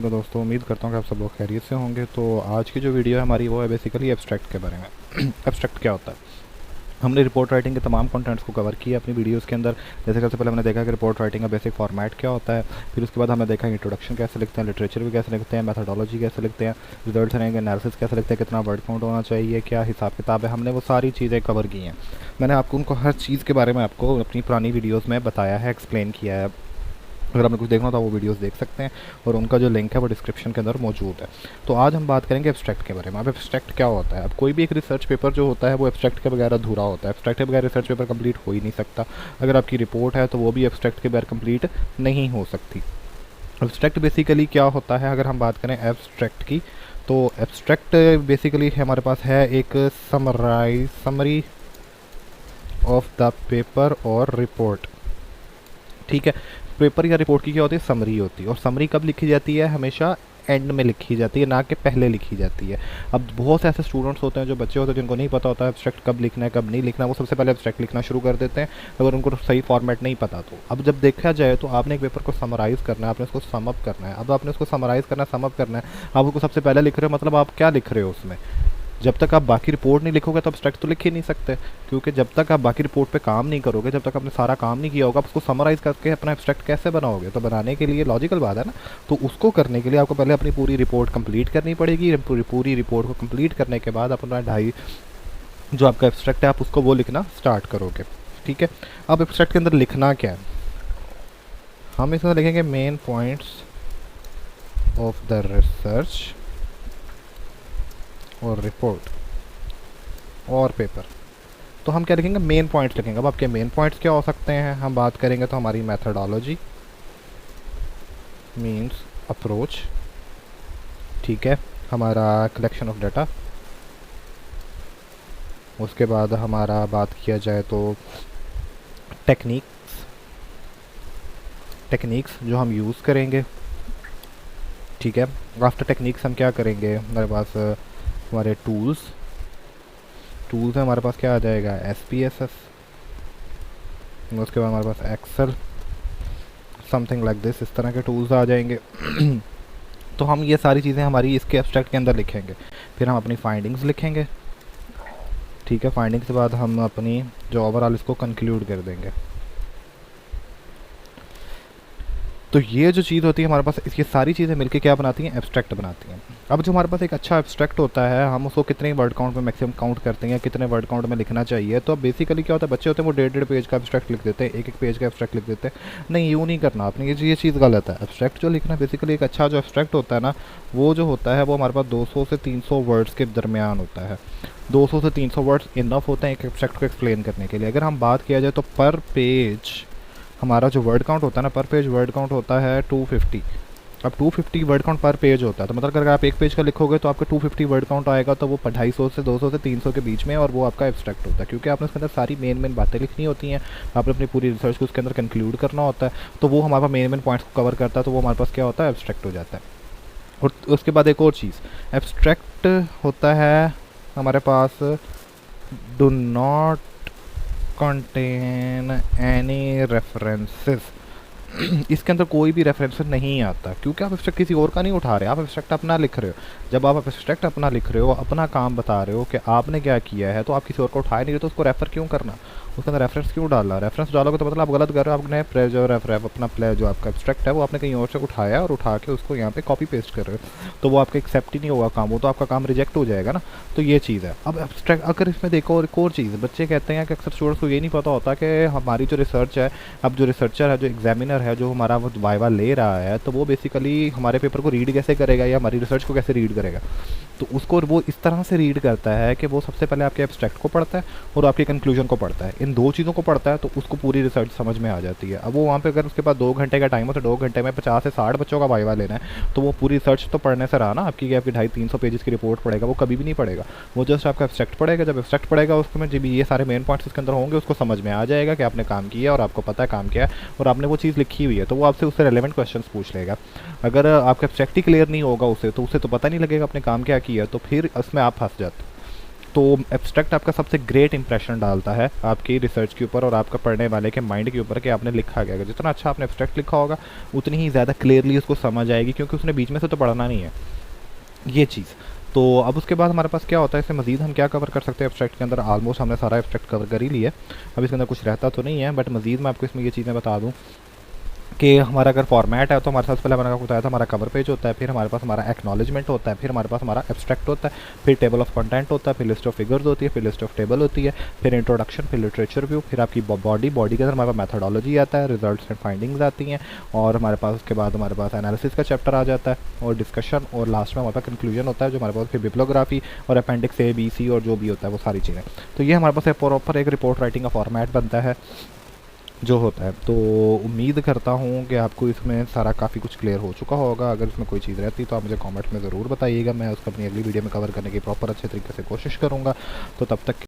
तो दोस्तों उम्मीद करता हूँ कि आप सब लोग खैरियत से होंगे। तो आज की जो वीडियो है हमारी वो है बेसिकली एब्स्ट्रैक्ट के बारे में। एब्स्ट्रैक्ट क्या होता है? हमने रिपोर्ट राइटिंग के तमाम कंटेंट्स को कवर किया अपनी वीडियोस के अंदर। जैसे सबसे पहले हमने देखा कि रिपोर्ट राइटिंग का बेसिक फॉर्मेट क्या होता है, फिर उसके बाद हमने देखा इंट्रोडक्शन कैसे लिखते हैं, लिटरेचर भी कैसे लिखते हैं, मेथोडोलॉजी कैसे लिखते हैं, रिजल्ट्स रहेंगे, एनालिसिस कैसे लिखते हैं, कितना वर्ड काउंट होना चाहिए, क्या हिसाब किताब है, हमने वो सारी चीज़ें कवर की हैं। मैंने आपको उनको हर चीज़ के बारे में आपको अपनी पुरानी वीडियोज़ में बताया है, एक्सप्लेन किया है। अगर आपने कुछ देखना था वो वीडियोस देख सकते हैं और उनका जो लिंक है वो डिस्क्रिप्शन के अंदर मौजूद है। तो आज हम बात करेंगे एब्स्ट्रैक्ट के बारे में। अब एब्स्ट्रैक्ट क्या होता है? अब कोई भी एक रिसर्च पेपर जो होता है वो एब्स्ट्रैक्ट के बगैर अधूरा होता है। एब्स्ट्रैक्ट के बगैर रिसर्च पेपर कंप्लीट हो ही नहीं सकता। अगर आपकी रिपोर्ट है तो वो भी एब्स्ट्रैक्ट के बगैर कंप्लीट नहीं हो सकती। एब्स्ट्रैक्ट बेसिकली क्या होता है? अगर हम बात करें एब्स्ट्रैक्ट की, तो एब्स्ट्रैक्ट बेसिकली हमारे पास है एक समरी ऑफ द पेपर और रिपोर्ट। ठीक है, पेपर या रिपोर्ट की क्या होती है? समरी होती है। और समरी कब लिखी जाती है? हमेशा एंड में लिखी जाती है, ना कि पहले लिखी जाती है। अब बहुत से ऐसे स्टूडेंट्स होते हैं, जो बच्चे होते हैं, जिनको नहीं पता होता है एब्स्ट्रैक्ट कब लिखना है कब नहीं लिखना। वो सबसे पहले एब्स्ट्रैक्ट लिखना शुरू कर देते हैं अगर उनको सही फॉर्मेट नहीं पता तो। अब जब देखा जाए तो आपने एक पेपर को समराइज़ करना है, आपने उसको सम अप करना है। अब आपने उसको समराइज़ करना है, सम अप करना है, आप उसको सबसे पहले लिख रहे हो, मतलब आप क्या लिख रहे हो उसमें? जब तक आप बाकी रिपोर्ट नहीं लिखोगे तो एब्स्ट्रैक्ट तो लिख ही नहीं सकते, क्योंकि जब तक आप बाकी रिपोर्ट पे काम नहीं करोगे, जब तक आपने सारा काम नहीं किया होगा, आप उसको समराइज़ करके अपना एब्स्ट्रैक्ट कैसे बनाओगे? तो बनाने के लिए लॉजिकल बात है ना, तो उसको करने के लिए आपको पहले अपनी पूरी रिपोर्ट कंप्लीट करनी पड़ेगी। पूरी रिपोर्ट को कंप्लीट करने के बाद अपना जो आपका एब्स्ट्रैक्ट है आप उसको वो लिखना स्टार्ट करोगे। ठीक है, अब एब्स्ट्रैक्ट के अंदर लिखना क्या है? हम इसमें लिखेंगे main points of the research और रिपोर्ट और पेपर। तो हम क्या लिखेंगे? मेन पॉइंट्स लिखेंगे। अब आपके मेन पॉइंट्स क्या हो सकते हैं? हम बात करेंगे तो हमारी मेथोडोलॉजी मींस अप्रोच, ठीक है, हमारा कलेक्शन ऑफ डाटा, उसके बाद हमारा बात किया जाए तो टेक्निक्स जो हम यूज़ करेंगे। ठीक है, आफ्टर टेक्निक्स हम क्या करेंगे? हमारे पास हमारे टूल्स है, हमारे पास क्या आ जाएगा? SPSS। उसके बाद हमारे पास एक्सेल, समथिंग लाइक दिस, इस तरह के टूल्स आ जाएंगे। तो हम ये सारी चीज़ें हमारी इसके एब्स्ट्रैक्ट के अंदर लिखेंगे। फिर हम अपनी फाइंडिंग्स लिखेंगे। ठीक है, फाइंडिंग्स के बाद हम अपनी जो ओवरऑल इसको कंक्लूड कर देंगे। तो ये जो चीज़ होती है हमारे पास, इसकी सारी चीज़ें मिलके क्या बनाती हैं? एब्स्ट्रैक्ट बनाती हैं। अब जो हमारे पास एक अच्छा एब्स्ट्रैक्ट होता है, हम उसको कितने वर्ड काउंट में मैक्सिमम काउंट करते हैं, कितने वर्ड काउंट में लिखना चाहिए। तो अब बेसिकली क्या होता है, बच्चे होते हैं वो 1.5 पेज का एब्स्ट्रैक्ट लिख देते हैं, एक पेज का एब्स्ट्रैक्ट लिख देते हैं। नहीं, यूँ नहीं करना आपने, ये चीज़ गलत है। एब्स्ट्रैक्ट जो लिखना बेसिकली एक अच्छा जो एब्स्ट्रैक्ट होता है ना, वो जो होता है वो हमारे पास 200 से 300 वर्ड्स के दरमियान होता है। 200 से 300 वर्ड्स इनफ होते हैं एक एब्स्ट्रैक्ट को एक्सप्लेन करने के लिए। अगर हम बात किया जाए तो पर पेज हमारा जो वर्ड काउंट होता है ना, पर पेज वर्ड काउंट होता है 250। अब 250 वर्ड काउंट पर पेज होता है, तो मतलब अगर आप एक पेज का लिखोगे तो आपका 250 वर्ड काउंट आएगा, तो वो 250 से 200 से 300 के बीच में, और वो आपका एब्स्ट्रैक्ट होता है, क्योंकि आपने उसके अंदर सारी मेन बातें लिखनी होती हैं। आपने अपनी पूरी रिसर्च को उसके अंदर कंक्लूड करना होता है, तो वो हमारे पास मेन पॉइंट्स को कवर करता है, तो वो हमारे पास क्या होता है? एब्स्ट्रैक्ट हो जाता है। और उसके बाद एक और चीज़, एब्स्ट्रैक्ट होता है हमारे पास do not contain any references. इसके अंदर कोई भी रेफरेंस नहीं आता, क्योंकि आप एब्स्ट्रैक्ट किसी और का नहीं उठा रहे, आप एब्स्ट्रैक्ट अपना लिख रहे हो। जब आप एब्स्ट्रैक्ट अपना लिख रहे हो, अपना काम बता रहे हो कि आपने क्या किया है, तो आप किसी और को उठा नहीं रहे, तो उसको रेफ़र क्यों करना? उसके अंदर रेफरेंस क्यों डालना? रेफरेंस डालोगे तो मतलब आप गलत कर रहे हो। आपने जो आपका एब्स्ट्रैक्ट है वो आपने कहीं और से उठाया और उठा के उसको यहाँ पे कॉपी पेस्ट कर रहे हो, तो वो आपका एक्सेप्ट ही नहीं होगा काम, वो तो आपका काम रिजेक्ट हो जाएगा ना। तो ये चीज़ है। अब एब्स्ट्रैक्ट अगर इसमें देखो, और एक और चीज़, बच्चे कहते हैं कि अक्सर स्टूडेंट्स को ये नहीं पता होता कि हमारी जो रिसर्च है, अब जो रिसर्चर है, जो एग्जामिनर है, जो हमारा वो वाइवा ले रहा है, तो वो बेसिकली हमारे पेपर को रीड कैसे करेगा या हमारी रिसर्च को कैसे रीड करेगा? तो उसको वो इस तरह से रीड करता है कि वो सबसे पहले आपके एब्स्ट्रैक्ट को पढ़ता है और आपके कंक्लूजन को पढ़ता है। इन दो चीज़ों को पढ़ता है तो उसको पूरी रिसर्च समझ में आ जाती है। अब वो वहाँ पे अगर उसके पास 2 घंटे का टाइम हो, तो 2 घंटे में 50 से 60 बच्चों का वाइवा लेना है, तो वो पूरी रिसर्च तो पढ़ने से रहा ना आपकी, कि आपकी 250-300 पेजेस की रिपोर्ट पढ़ेगा, वो कभी भी नहीं पढ़ेगा। वो जस्ट आपका एब्स्ट्रैक्ट पढ़ेगा। जब एब्स्ट्रैक्ट पढ़ेगा उसमें जब ये सारे मेन पॉइंट्स उसके अंदर होंगे, उसको समझ में आ जाएगा कि आपने काम किया और आपको पता है काम क्या है और आपने वो चीज़ लिखी हुई है, तो वो आपसे उससे रेलेवेंट क्वेश्चंस पूछ लेगा। अगर आपका एब्स्ट्रैक्ट ही क्लियर नहीं होगा उसे, तो उसे तो पता नहीं लगेगा आपने काम क्या किया, तो फिर उसमें आप फंस जाते हो। तो एब्स्ट्रैक्ट आपका सबसे ग्रेट इंप्रेशन डालता है आपकी रिसर्च के ऊपर और आपका पढ़ने वाले के माइंड के ऊपर कि आपने लिखा क्या है। जितना अच्छा आपने एब्स्ट्रैक्ट लिखा होगा उतनी ही ज़्यादा क्लियरली उसको समझ आएगी, क्योंकि उसने बीच में से तो पढ़ना नहीं है ये चीज़। तो अब उसके बाद हमारे पास क्या होता है, इससे मज़ीद हम क्या कवर कर सकते हैं एब्स्ट्रैक्ट के अंदर। ऑलमोस्ट हमने सारा एब्स्ट्रैक्ट कवर कर ही लिया है, अब इसके अंदर कुछ रहता तो नहीं है, बट मज़ीद मैं आपको इसमें ये चीज़ें बता दूँ कि हमारा अगर फॉर्मेट है तो हमारे साथ पहले मैंने आपको बताया था हमारा कवर पेज होता है, फिर हमारे पास हमारा एक्नॉलेजमेंट होता है, फिर हमारे पास हमारा एब्स्ट्रैक्ट होता है, फिर टेबल ऑफ कंटेंट होता है, फिर लिस्ट ऑफ फिगर्स होती है, फिर लिस्ट ऑफ टेबल होती है, फिर इंट्रोडक्शन, फिर लिटरेचर व्यू, फिर आपकी बॉडी के अंदर हमारे पास मैथडोलॉजी आता है, रिजल्ट्स एंड फाइंडिंग्स आती हैं, और हमारे पास उसके बाद हमारे पास एनालिसिस का चैप्टर आ जाता है और डिस्कशन, और लास्ट में हमारे पास कंक्लूजन होता है जो हमारे पास फिर बिब्लियोग्राफी और अपेंडिक्स ए बी सी और जो भी होता है वो सारी चीज़ें। तो ये हमारे पास एक प्रॉपर एक रिपोर्ट राइटिंग का फॉर्मेट बनता है जो होता है। तो उम्मीद करता हूँ कि आपको इसमें सारा काफ़ी कुछ क्लियर हो चुका होगा। अगर इसमें कोई चीज़ रहती तो आप मुझे कमेंट में ज़रूर बताइएगा, मैं उसको अपनी अगली वीडियो में कवर करने की प्रॉपर अच्छे तरीके से कोशिश करूँगा। तो तब तक